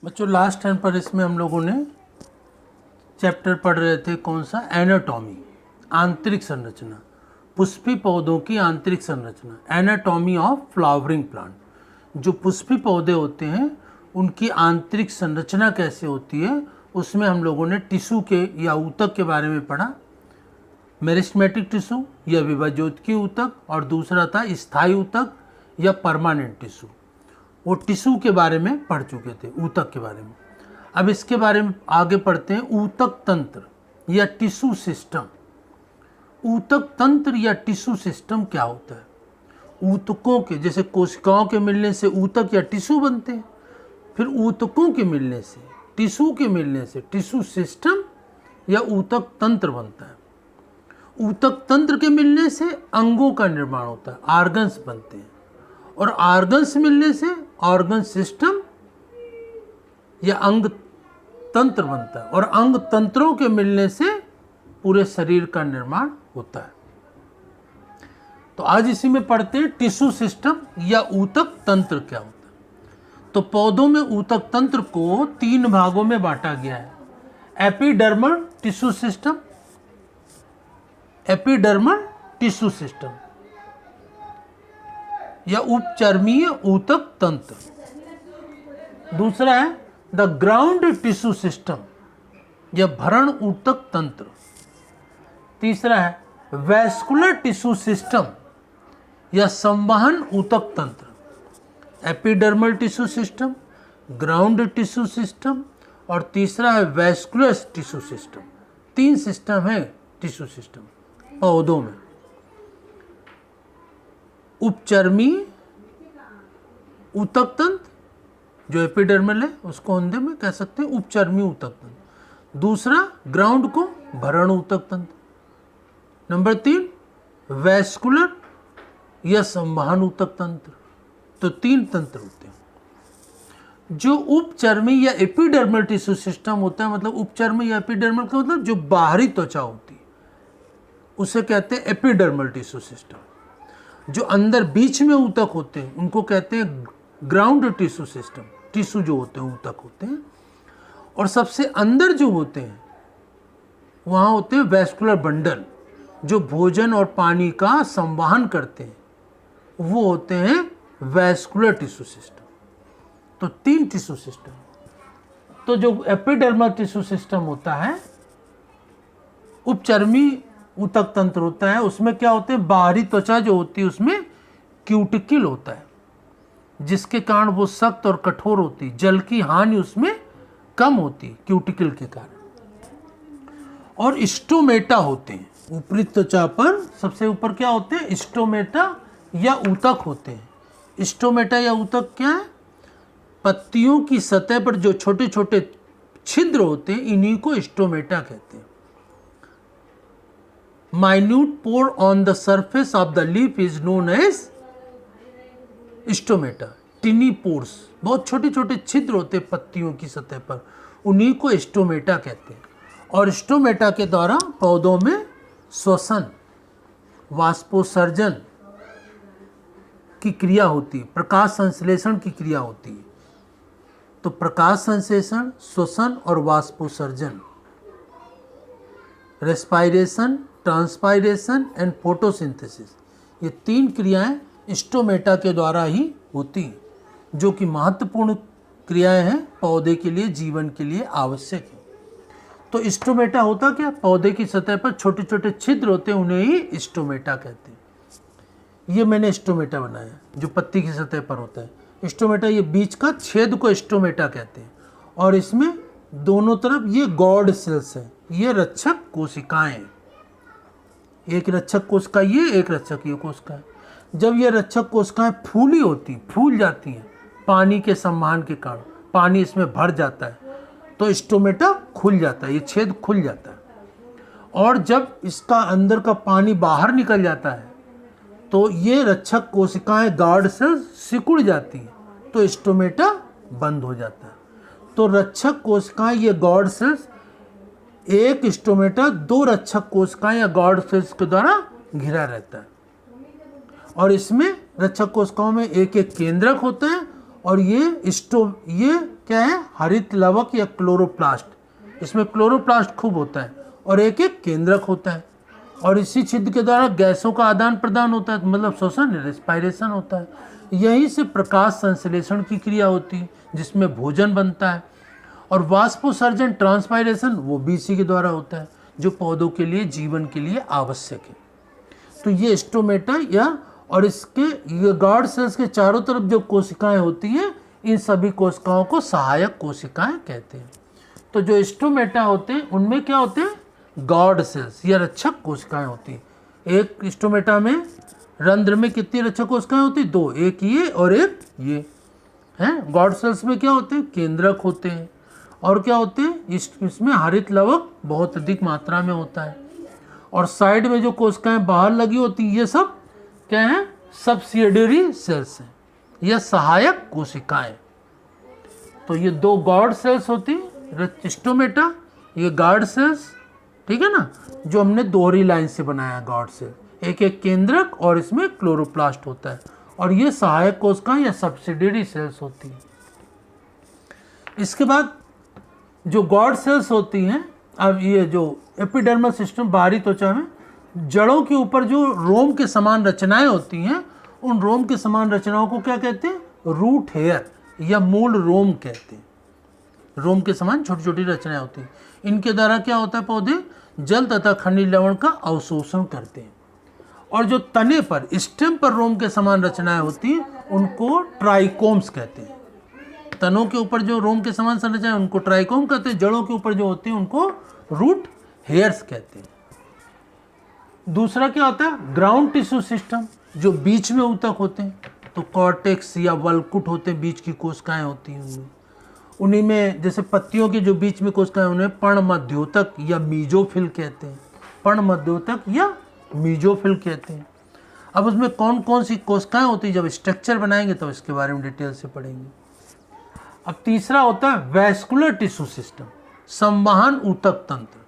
बच्चों last time पर इसमें हम लोगों ने चैप्टर पढ़ रहे थे कौन सा, एनाटॉमी, आंतरिक संरचना, पुष्पी पौधों की आंतरिक संरचना, एनाटॉमी ऑफ फ्लावरिंग प्लांट। जो पुष्पी पौधे होते हैं उनकी आंतरिक संरचना कैसे होती है, उसमें हम लोगों ने टिश्यू के या ऊतक के बारे में पढ़ा। मेरिस्टेमेटिक टिश्यू या विभाज्योतकीय ऊतक, और दूसरा था स्थायी ऊतक या परमानेंट टिश्यू। वो टिश्यू के बारे में पढ़ चुके थे, ऊतक के बारे में। अब इसके बारे में आगे पढ़ते हैं, ऊतक तंत्र या टिश्यू सिस्टम। ऊतक तंत्र या टिश्यू सिस्टम क्या होता है? ऊतकों के, जैसे कोशिकाओं के मिलने से ऊतक या टिश्यू बनते हैं, फिर ऊतकों के मिलने से, टिश्यू के मिलने से टिश्यू सिस्टम या ऊतक तंत्र बनता है। ऊतक तंत्र के मिलने से अंगों का निर्माण होता है, आर्गन्स बनते हैं, और आर्गन्स मिलने से ऑर्गन सिस्टम या अंग तंत्र बनता है, और अंग तंत्रों के मिलने से पूरे शरीर का निर्माण होता है। तो आज इसी में पढ़ते हैं टिश्यू सिस्टम या ऊतक तंत्र क्या होता है। तो पौधों में ऊतक तंत्र को 3 भागों में बांटा गया है। Epidermal tissue system, epidermal tissue system या उपचर्मीय ऊतक तंत्र। दूसरा है द ग्राउंड टिश्यू सिस्टम या भरण ऊतक तंत्र। तीसरा है वैस्कुलर टिश्यू सिस्टम या संवहन ऊतक तंत्र। Epidermal tissue system, ground tissue system, और तीसरा है वैस्कुलर टिश्यू सिस्टम। 3 सिस्टम है टिश्यू सिस्टम पौधों में। उपचर्मीय ऊतक तंत्र जो एपिडर्मल है उसको हिंदी में कह सकते हैं उपचर्मीय ऊतक तंत्र। दूसरा ग्राउंड को भरण ऊतक तंत्र। नंबर 3 वैस्कुलर या संवहन ऊतक तंत्र। तो 3 तंत्र होते हैं। जो उपचर्मी या एपिडर्मल टिश्यू सिस्टम होता है, मतलब उपचर्मी या एपिडर्मल का मतलब जो बाहरी त्वचा होती है उसे कहते हैं एपिडर्मल टिश्यू सिस्टम। जो अंदर बीच में ऊतक होते हैं उनको कहते हैं ग्राउंड टिश्यू सिस्टम। टिश्यू जो होते हैं ऊतक होते हैं, और सबसे अंदर जो होते हैं वहाँ होते हैं वैस्कुलर बंडल, जो भोजन और पानी का संवहन करते हैं, वो होते हैं वैस्कुलर टिश्यू सिस्टम। तो 3 टिश्यू सिस्टम। तो जो एपिडर्मल टिश्यू सिस्टम होता है, उपचर्मी ऊतक तंत्र होता है, उसमें क्या होते हैं, बाहरी त्वचा जो होती है उसमें क्यूटिकल होता है, जिसके कारण वो सख्त और कठोर होती है। जल की हानि उसमें कम होती है क्यूटिकल के कारण। और स्टोमेटा होते हैं ऊपरी त्वचा पर, सबसे ऊपर क्या होते हैं, स्टोमेटा या ऊतक होते हैं। स्टोमेटा या ऊतक क्या है? पत्तियों की सतह पर जो छोटे छोटे छिद्र होते हैं इन्हीं को स्टोमेटा कहते हैं। Minute pore on the surface of the leaf is known as stomata. Tiny pores, बहुत छोटे छोटे छिद्र होते हैं पत्तियों की सतह पर, उन्हीं को स्टोमेटा कहते हैं। और स्टोमेटा के द्वारा पौधों में श्वसन, वाष्पोत्सर्जन की क्रिया होती है, प्रकाश संश्लेषण की क्रिया होती है। तो प्रकाश संश्लेषण, श्वसन और वाष्पोत्सर्जन, रेस्पायरेशन, ट्रांसपायरेशन एंड फोटोसिंथेसिस, ये 3 क्रियाएं स्टोमेटा के द्वारा ही होती हैं, जो कि महत्वपूर्ण क्रियाएं हैं पौधे के लिए, जीवन के लिए आवश्यक है। तो स्टोमेटा होता क्या? पौधे की सतह पर छोटे छोटे छिद्र होते हैं, उन्हें ही स्टोमेटा कहते हैं। ये मैंने स्टोमेटा बनाया जो पत्ती की सतह पर होता है। स्टोमेटा, ये बीच का छेद को स्टोमेटा कहते हैं। और इसमें दोनों तरफ ये गॉड सेल्स हैं, ये रक्षक कोशिकाएं। एक रक्षक कोशिका ये, एक रक्षक ये कोशिका है। जब ये रक्षक कोशिकाएं फूली होती, फूल जाती हैं पानी के संवहन के कारण, पानी इसमें भर जाता है तो स्टोमेटा खुल जाता है, ये छेद खुल जाता है। और जब इसका अंदर का पानी बाहर निकल जाता है तो ये रक्षक कोशिकाएं, गार्ड सेल्स सिकुड़ जाती हैं तो स्टोमेटा बंद हो जाता है। तो रक्षक कोशिकाएं, ये गार्ड सेल्स, एक स्टोमेटा 2 रक्षक कोशिकाएं या गार्ड सेल्स के द्वारा घिरा रहता है। और इसमें रक्षक कोशिकाओं में एक एक केंद्रक होते हैं, और ये क्या है, हरित लवक या क्लोरोप्लास्ट, इसमें क्लोरोप्लास्ट खूब होता है और एक एक केंद्रक होता है, और इसी छिद्र के द्वारा गैसों का आदान प्रदान होता है, मतलब श्वसन रेस्पायरेशन होता है। यहीं से प्रकाश संश्लेषण की क्रिया होती है जिसमें भोजन बनता है, और वाष्पोत्सर्जन ट्रांसपायरेशन वो भी इसी के द्वारा होता है जो पौधों के लिए जीवन के लिए आवश्यक है। तो ये स्टोमेटा या और इसके ये गार्ड सेल्स के चारों तरफ जो कोशिकाएं होती हैं, इन सभी कोशिकाओं को सहायक कोशिकाएं कहते हैं। तो जो स्टोमेटा होते हैं उनमें क्या होते हैं, गार्ड सेल्स या रक्षक कोशिकाएं होती हैं। एक स्टोमेटा में रंध्र में कितनी रक्षक कोशिकाएं होती हैं, 2, एक ये और एक ये हैं। गार्ड सेल्स में क्या होते हैं, केंद्रक होते हैं, और क्या होते हैं, इसमें हरित लवक बहुत अधिक मात्रा में होता है, और साइड में जो कोशिकाएं बाहर लगी होती हैं ये सब क्या है, सब्सिडियरी सेल्स हैं या सहायक कोशिकाएं। तो ये 2 गार्ड सेल्स होती हैं, स्टोमेटा, ये गार्ड सेल्स, ठीक है ना, जो हमने दोहरी लाइन से बनाया गार्ड सेल, एक एक केंद्रक और इसमें क्लोरोप्लास्ट होता है, और ये सहायक कोशिकाएं या सब्सिडियरी सेल्स होती हैं। इसके बाद जो गार्ड सेल्स होती हैं, अब ये जो एपिडर्मल सिस्टम बाहरी त्वचा में जड़ों के ऊपर जो रोम के समान रचनाएं होती हैं, उन रोम के समान रचनाओं को क्या कहते हैं, रूट हेयर या मूल रोम कहते हैं। रोम के समान छोटी छोटी रचनाएं होती हैं, इनके द्वारा क्या होता है, पौधे जल तथा खनिज लवण का अवशोषण करते हैं। और जो तने पर स्टेम पर रोम के समान रचनाएं होती हैं उनको ट्राइकोम्स कहते हैं। तनों के ऊपर जो रोम के समान संरचना है उनको ट्राइकोम कहते हैं, जड़ों के ऊपर जो होते हैं उनको रूट हेयर्स कहते हैं। दूसरा क्या होता है, ग्राउंड टिश्यू सिस्टम, जो बीच में ऊतक होते हैं, तो कॉर्टेक्स या वल्कुट होते हैं, बीच की कोशिकाएं होती हैं उनमें। उन्हीं में जैसे पत्तियों के जो बीच में कोशिकाएं उन्हें पर्णमध्योतक या मीजोफिल कहते हैं, पर्णमध्योतक या मीजोफिल कहते हैं। अब उसमें कौन कौन सी कोशिकाएं होती हैं, जब स्ट्रक्चर बनाएंगे तो इसके बारे में डिटेल से पढ़ेंगे। अब तीसरा होता है वैस्कुलर टिश्यू सिस्टम, संवहन ऊतक तंत्र,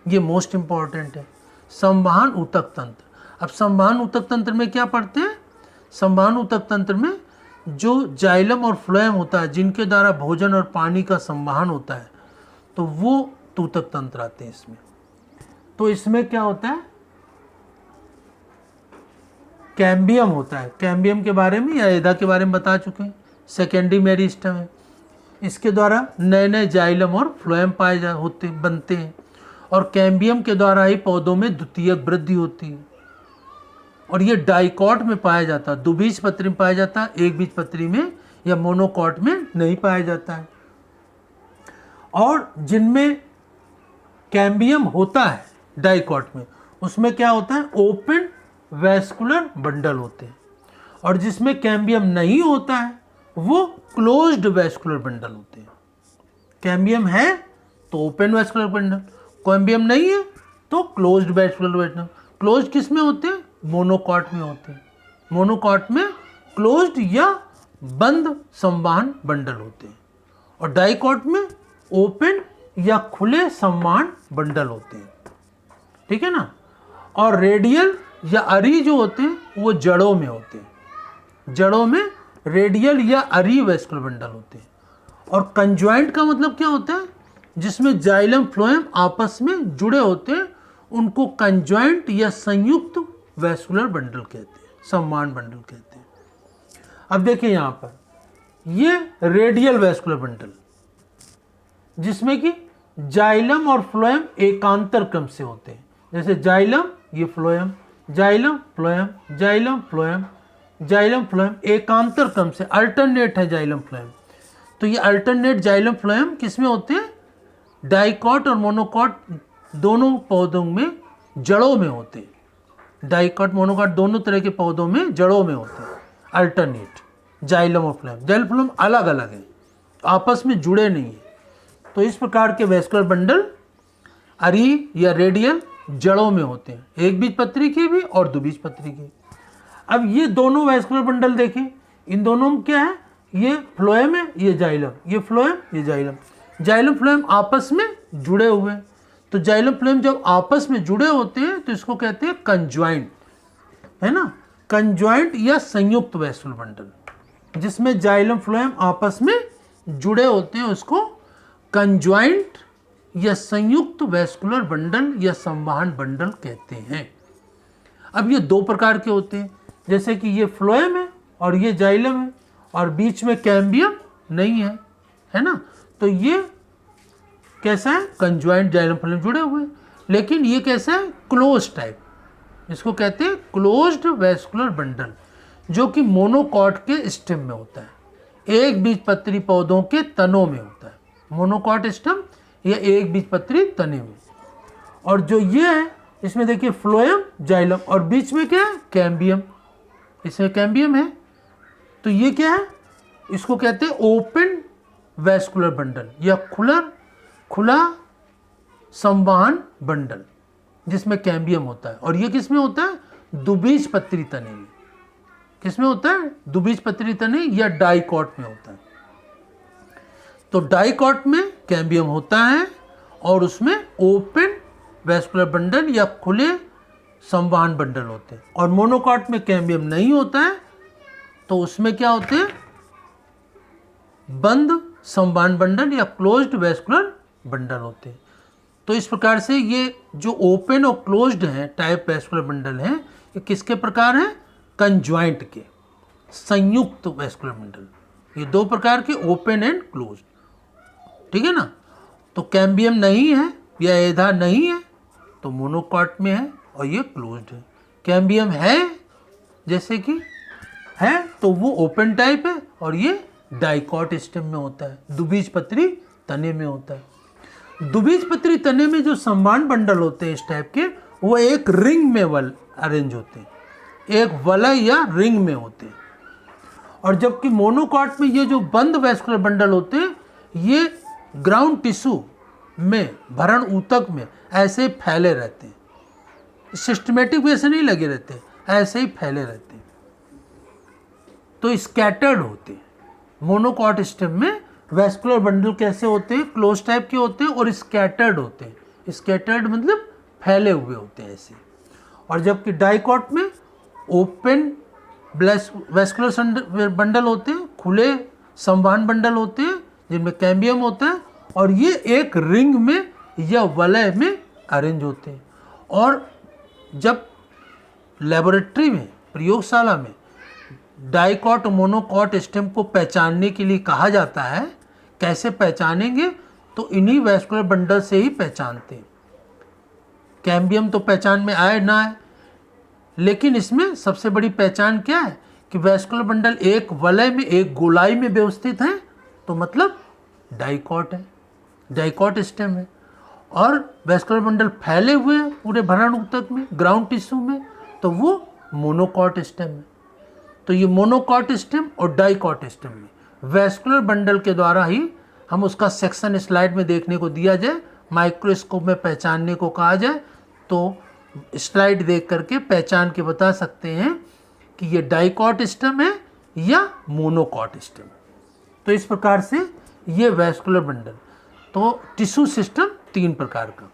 ये मोस्ट इंपॉर्टेंट है, संवहन ऊतक तंत्र। अब संवहन ऊतक तंत्र में क्या पढ़ते हैं, संवहन ऊतक तंत्र में जो जाइलम और फ्लोएम होता है, जिनके द्वारा भोजन और पानी का संवहन होता है, तो वो ऊतक तंत्र आते हैं इसमें। तो इसमें क्या होता है, कैम्बियम होता है, कैम्बियम के बारे में या एधा के बारे में बता चुके हैं, सेकेंडरी मेरिस्टम है, इसके द्वारा नए नए जाइलम और फ्लोएम बनते हैं, और कैम्बियम के द्वारा ही पौधों में द्वितीयक वृद्धि होती है, और ये डाइकॉट में पाया जाता है, द्विबीजपत्री में पाया जाता है, एक बीजपत्री में या मोनोकॉट में नहीं पाया जाता है। और जिनमें कैम्बियम होता है डाइकॉट में, उसमें क्या होता है, ओपन वैस्कुलर बंडल होते हैं, और जिसमें कैम्बियम नहीं होता है वो क्लोज्ड वैस्कुलर बंडल होते हैं। कैम्बियम है तो ओपन वैस्कुलर बंडल, कैम्बियम नहीं है तो क्लोज्ड वैस्कुलर बंडल। क्लोज्ड किस में होते हैं, मोनोकॉट में होते हैं, मोनोकॉट में क्लोज्ड या बंद संवहन बंडल होते हैं, और डाइकॉट में ओपन या खुले संवहन बंडल होते हैं, ठीक है ना। और रेडियल या अरी जो होते हैं वो जड़ों में होते हैं, जड़ों में रेडियल या अरी वैस्कुलर बंडल होते हैं। और कंजॉइंट का मतलब क्या होता है, जिसमें जाइलम फ्लोएम आपस में जुड़े होते हैं, उनको कंजॉइंट या संयुक्त वैस्कुलर बंडल कहते हैं, संवहन बंडल कहते हैं। अब देखिए यहाँ पर ये रेडियल वैस्कुलर बंडल, जिसमें कि जाइलम और फ्लोएम एकांतर क्रम से होते हैं, जैसे जाइलम ये phloem, xylem phloem, xylem phloem, xylem phloem, एकांतर क्रम से, अल्टरनेट है जाइलम फ्लोएम। तो ये अल्टरनेट जाइलम फ्लोएम किस में होते हैं, डाइकॉट और मोनोकॉट दोनों पौधों में जड़ों में होते हैं, डाइकॉट मोनोकॉट दोनों तरह के पौधों में जड़ों में होते हैं अल्टरनेट जाइलम और फ्लोएम। जाइलम फ्लोएम अलग अलग है, आपस में जुड़े नहीं है। तो इस प्रकार के वैस्कुलर बंडल अरी या रेडियल जड़ों में होते हैं, एक बीजपत्री की भी और द्विबीजपत्री की। अब ये दोनों वैस्कुलर बंडल देखें, इन दोनों में क्या है, ये फ्लोएम है, ये जाइलम, ये फ्लोएम, ये जाइलम, जाइलम फ्लोएम आपस में जुड़े हुए हैं। तो जाइलम फ्लोएम जब आपस में जुड़े होते हैं तो इसको कहते हैं कंजॉइंट, है ना, कंजॉइंट या संयुक्त वैस्कुलर बंडल, जिसमें जाइलम फ्लोएम आपस में जुड़े होते हैं उसको कंजॉइंट या संयुक्त वैस्कुलर बंडल या संवहन बंडल कहते हैं। अब ये दो प्रकार के होते हैं, जैसे कि ये फ्लोएम है और ये जाइलम है और बीच में कैम्बियम नहीं है ना, तो ये कैसा है, कंजॉइंट जाइलम फ्लोएम जुड़े हुए हैं। लेकिन ये कैसा है, क्लोज टाइप, इसको कहते हैं क्लोज्ड वैस्कुलर बंडल, जो कि मोनोकॉट के स्टेम में होता है, एक बीजपत्री पौधों के तनों में होता है। मोनोकॉट स्टेम या एक बीजपत्री तने में। और जो ये है इसमें देखिए फ्लोएम जाइलम और बीच में क्या है, कैम्बियम, इसमें कैम्बियम है। तो ये क्या है, इसको कहते हैं ओपन वैस्कुलर बंडल या खुला संवहन बंडल, जिसमें कैम्बियम होता है। और ये किस में होता है, द्विबीजपत्री तने में। किस में होता है, द्विबीजपत्री तने या डाइकॉट में होता है। तो डाइकॉट में कैम्बियम होता है और उसमें ओपन वैस्कुलर बंडल या खुले संवहन बंडल होते हैं। और मोनोकॉट में कैम्बियम नहीं होता है, तो उसमें क्या होते हैं, बंद संवहन बंडल या क्लोज्ड वैस्कुलर बंडल होते हैं। तो इस प्रकार से ये जो ओपन और क्लोज्ड हैं टाइप वैस्कुलर बंडल हैं, ये किसके प्रकार हैं, कंजॉइंट के, संयुक्त वैस्कुलर बंडल। ये दो प्रकार के, ओपन एंड क्लोज्ड, ठीक है ना। तो कैम्बियम नहीं है या एधा नहीं है तो मोनोकॉट में है और ये क्लोज्ड है। कैम्बियम है जैसे कि है तो वो ओपन टाइप है और ये डाइकॉट स्टेम में होता है, द्विबीजपत्री तने में होता है। द्विबीजपत्री तने में जो संवहन बंडल होते हैं इस टाइप के, वो एक रिंग में अरेंज होते हैं, एक वलय या रिंग में होते हैं। और जबकि मोनोकॉट में ये जो बंद वैस्कुलर बंडल होते हैं, ये ग्राउंड टिश्यू में, भरण ऊतक में ऐसे फैले रहते हैं, सिस्टमेटिक वे से नहीं लगे रहते, ऐसे ही फैले रहते हैं। तो स्कैटर्ड होते हैं। मोनोकॉट स्टेम में वैस्कुलर बंडल कैसे होते हैं, क्लोज टाइप के होते हैं और स्कैटर्ड होते हैं। स्कैटर्ड मतलब फैले हुए होते हैं ऐसे। और जबकि डाइकॉट में ओपन वैस्कुलर बंडल होते हैं, खुले संवहन बंडल होते हैं जिनमें कैम्बियम होता है और ये एक रिंग में या वलय में अरेंज होते हैं। और जब लेबोरेटरी में, प्रयोगशाला में डाइकॉट और मोनोकॉट स्टेम को पहचानने के लिए कहा जाता है, कैसे पहचानेंगे, तो इन्हीं वैस्कुलर बंडल से ही पहचानते हैं। कैम्बियम तो पहचान में आए ना आए, लेकिन इसमें सबसे बड़ी पहचान क्या है कि वैस्कुलर बंडल एक वलय में, एक गोलाई में व्यवस्थित है, तो मतलब डाइकॉट है, डाइकॉट स्टेम है। और वैस्कुलर बंडल फैले हुए हैं पूरे भरण ऊतक में, ग्राउंड टिश्यू में, तो वो मोनोकॉट स्टेम है। तो ये मोनोकॉट स्टेम और डाइकॉट स्टेम में वैस्कुलर बंडल के द्वारा ही हम उसका सेक्शन स्लाइड में देखने को दिया जाए, माइक्रोस्कोप में पहचानने को कहा जाए, तो स्लाइड देख करके पहचान के बता सकते हैं कि ये डाइकॉट स्टेम है या मोनोकॉट स्टेम। तो इस प्रकार से ये वैस्कुलर बंडल। तो टिश्यू सिस्टम तीन प्रकार का,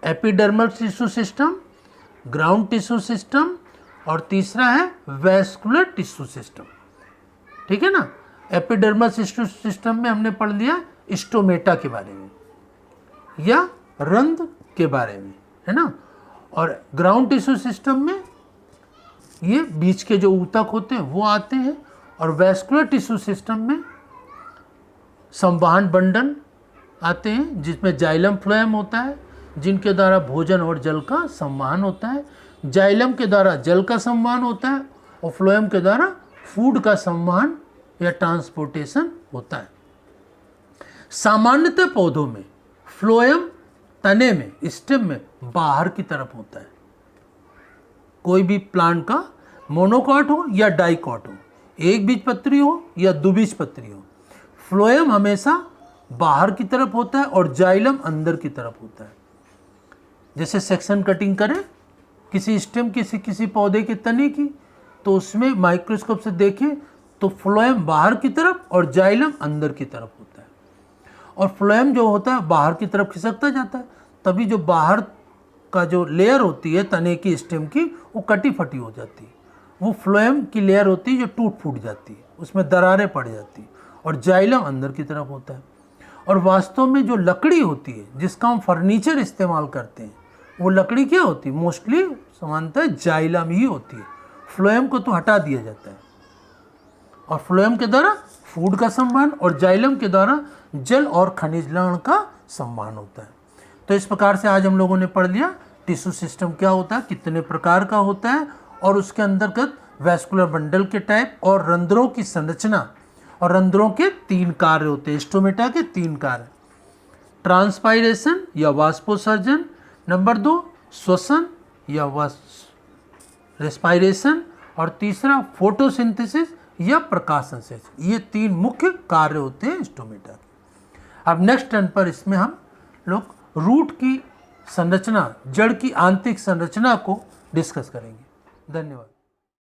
epidermal tissue system, ground tissue system और तीसरा है वैस्कुलर टिश्यू सिस्टम, ठीक है ना। एपिडर्मल टिश्यू सिस्टम में हमने पढ़ लिया स्टोमेटा के बारे में या रंध्र के बारे में, है ना। और ग्राउंड टिश्यू सिस्टम में ये बीच के जो ऊतक होते हैं वो आते हैं। और वैस्कुलर टिश्यू सिस्टम में संवहन बंडल आते हैं, जिसमें जाइलम फ्लोएम होता है, जिनके द्वारा भोजन और जल का संवहन होता है। जाइलम के द्वारा जल का संवहन होता है और फ्लोएम के द्वारा फूड का संवहन या ट्रांसपोर्टेशन होता है। सामान्यतः पौधों में फ्लोएम तने में, स्टेम में बाहर की तरफ होता है। कोई भी प्लांट का मोनोकॉट हो या डाइकॉट हो, एक बीजपत्री हो या द्विबीजपत्री हो, फ्लोएम हमेशा बाहर की तरफ होता है और जाइलम अंदर की तरफ होता है। जैसे सेक्शन कटिंग करें किसी स्टेम, किसी पौधे के तने की, तो उसमें माइक्रोस्कोप से देखें तो फ्लोएम बाहर की तरफ और जाइलम अंदर की तरफ होता है। और फ्लोएम जो होता है बाहर की तरफ खिसकता जाता है, तभी जो बाहर का जो लेयर होती है तने की, स्टेम की, वो कटी फटी हो जाती है। वो फ्लोएम की लेयर होती है जो टूट फूट जाती है, उसमें दरारें पड़ जाती है और जाइलम अंदर की तरफ होता है। और वास्तव में जो लकड़ी होती है जिसका हम फर्नीचर इस्तेमाल करते हैं वो लकड़ी क्या होती है? मोस्टली सामान्यतः जाइलम ही होती है। फ्लोएम को तो हटा दिया जाता है और फ्लोएम के द्वारा फूड का संवहन और जाइलम के द्वारा जल और खनिज लवण का संवहन होता है। तो इस प्रकार से आज हम लोगों ने पढ़ लिया टिश्यू सिस्टम क्या होता है, कितने प्रकार का होता है और उसके अंतर्गत वैस्कुलर बंडल के टाइप और रंध्रों की संरचना और रंध्रों के 3 कार्य होते हैं। स्टोमेटा के 3 कार्य, ट्रांसपायरेशन या वाष्पोत्सर्जन, नंबर 2 श्वसन या रेस्पायरेशन और तीसरा फोटोसिंथेसिस या प्रकाश संश्लेषण। ये 3 मुख्य कार्य होते हैं स्टोमेटा के। अब नेक्स्ट टर्न पर इसमें हम लोग रूट की संरचना, जड़ की आंतरिक संरचना को डिस्कस करेंगे। धन्यवाद।